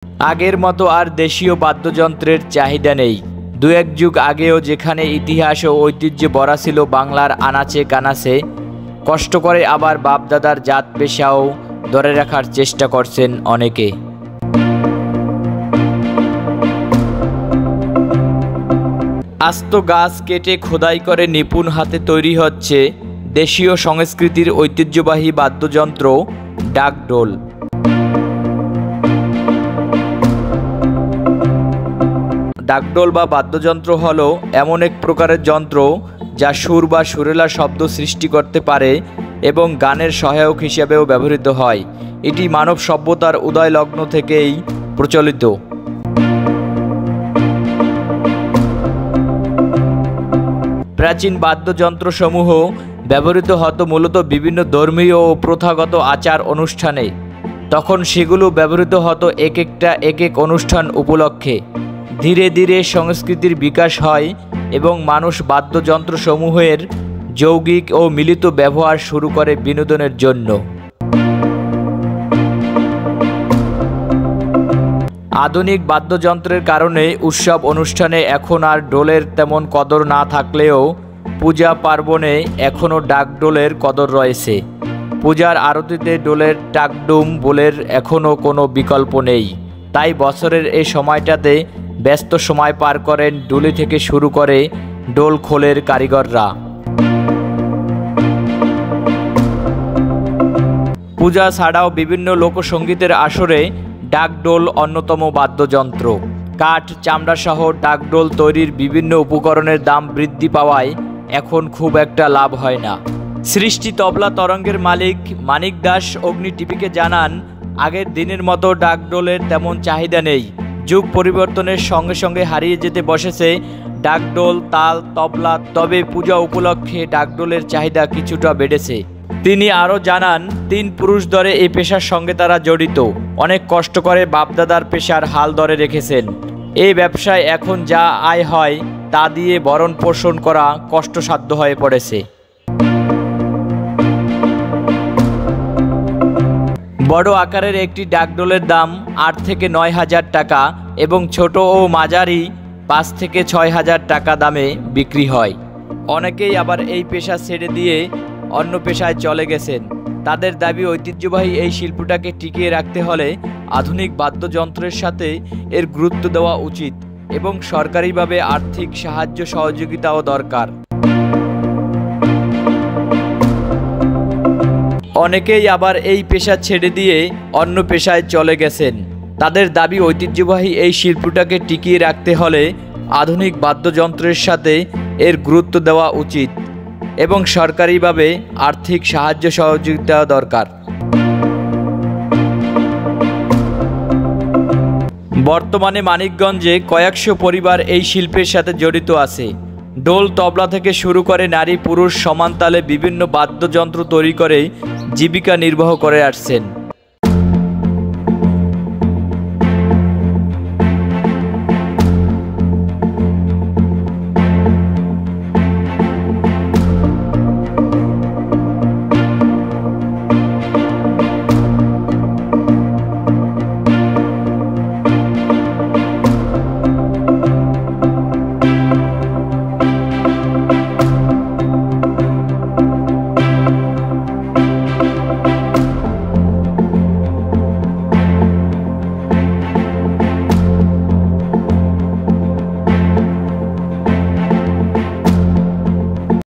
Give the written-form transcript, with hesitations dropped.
আগের মতো আর দেশীয় বাদ্যযন্ত্রের চাহিদা নেই। দু এক যুগ আগেও যেখানে ইতিহাস ও ঐতিহ্যে ভরা ছিল বাংলার আনাচে কানাচে, কষ্ট করে আবার বাপদাদার জাত পেশাও ধরে রাখার চেষ্টা করছেন অনেকে। আস্ত গাছ কেটে খোদাই করে নিপুণ হাতে তৈরি হচ্ছে দেশীয় সংস্কৃতির ঐতিহ্যবাহী বাদ্যযন্ত্র ডাকডোল। ডাকডোল বা বাদ্যযন্ত্র হলো এমন এক প্রকারের যন্ত্র যা সুর বা সুরেলা শব্দ সৃষ্টি করতে পারে এবং গানের সহায়ক হিসেবেও ব্যবহৃত হয়। এটি মানব সভ্যতার উদয় লগ্ন থেকেই প্রচলিত। প্রাচীন বাদ্যযন্ত্রসমূহ ব্যবহৃত হতো মূলত বিভিন্ন ধর্মীয় ও প্রথাগত আচার অনুষ্ঠানে। তখন সেগুলো ব্যবহৃত হতো এক এক অনুষ্ঠান উপলক্ষে। ধীরে ধীরে সংস্কৃতির বিকাশ হয় এবং মানুষ বাদ্যযন্ত্রসমূহের যৌগিক ও মিলিত ব্যবহার শুরু করে বিনোদনের জন্য। আধুনিক বাদ্যযন্ত্রের কারণে উৎসব অনুষ্ঠানে এখন আর ডোলের তেমন কদর না থাকলেও পূজা পার্বণে এখনও ডাকডোলের কদর রয়েছে। পূজার আরতিতে ডোলের টাকডুম বোলের এখনও কোনো বিকল্প নেই। তাই বছরের এই সময়টাতে ব্যস্ত সময় পার করেন ডুলি থেকে শুরু করে ডোল খোলের কারিগররা। পূজা ছাড়াও বিভিন্ন লোকসঙ্গীতের আসরে ডাকডোল অন্যতম বাদ্যযন্ত্র। কাঠ, চামড়া সহ ডাকডোল তৈরির বিভিন্ন উপকরণের দাম বৃদ্ধি পাওয়ায় এখন খুব একটা লাভ হয় না। সৃষ্টি তবলা তরঙ্গের মালিক মানিক দাস অগ্নি টিভিকে জানান, আগের দিনের মতো ডাকডোলের তেমন চাহিদা নেই। যুগ পরিবর্তনের সঙ্গে সঙ্গে হারিয়ে যেতে বসেছে ডাকডোল, তাল, তবলা। তবে পূজা উপলক্ষে ডাকডোলের চাহিদা কিছুটা বেড়েছে। তিনি আরও জানান, 3 পুরুষ ধরে এই পেশার সঙ্গে তারা জড়িত। অনেক কষ্ট করে বাপদাদার পেশার হাল ধরে রেখেছেন। এই ব্যবসায় এখন যা আয় হয় তা দিয়ে ভরণ পোষণ করা কষ্টসাধ্য হয়ে পড়েছে। বড় আকারের একটি ডাকডোলের দাম 8 থেকে 9 হাজার টাকা এবং ছোট ও মাঝারি 5 থেকে 6 হাজার টাকা দামে বিক্রি হয়। অনেকেই আবার এই পেশা ছেড়ে দিয়ে অন্য পেশায় চলে গেছেন। তাদের দাবি, ঐতিহ্যবাহী এই শিল্পটাকে টিকিয়ে রাখতে হলে আধুনিক বাদ্যযন্ত্রের সাথে এর গুরুত্ব দেওয়া উচিত এবং সরকারিভাবে আর্থিক সাহায্য সহযোগিতাও দরকার। অনেকেই আবার এই পেশা ছেড়ে দিয়ে অন্য পেশায় চলে গেছেন। তাদের দাবি, ঐতিহ্যবাহী এই শিল্পটাকে টিকিয়ে রাখতে হলে আধুনিক বাদ্যযন্ত্রের সাথে এর গুরুত্ব দেওয়া উচিত এবং সরকারিভাবে আর্থিক সাহায্য সহযোগিতা দরকার। বর্তমানে মানিকগঞ্জে কয়েকশো পরিবার এই শিল্পের সাথে জড়িত আছে। ডোল, তবলা থেকে শুরু করে নারী পুরুষ সমান তালে বিভিন্ন বাদ্যযন্ত্র তৈরি করে জীবিকা নির্বাহ করে আসছেন।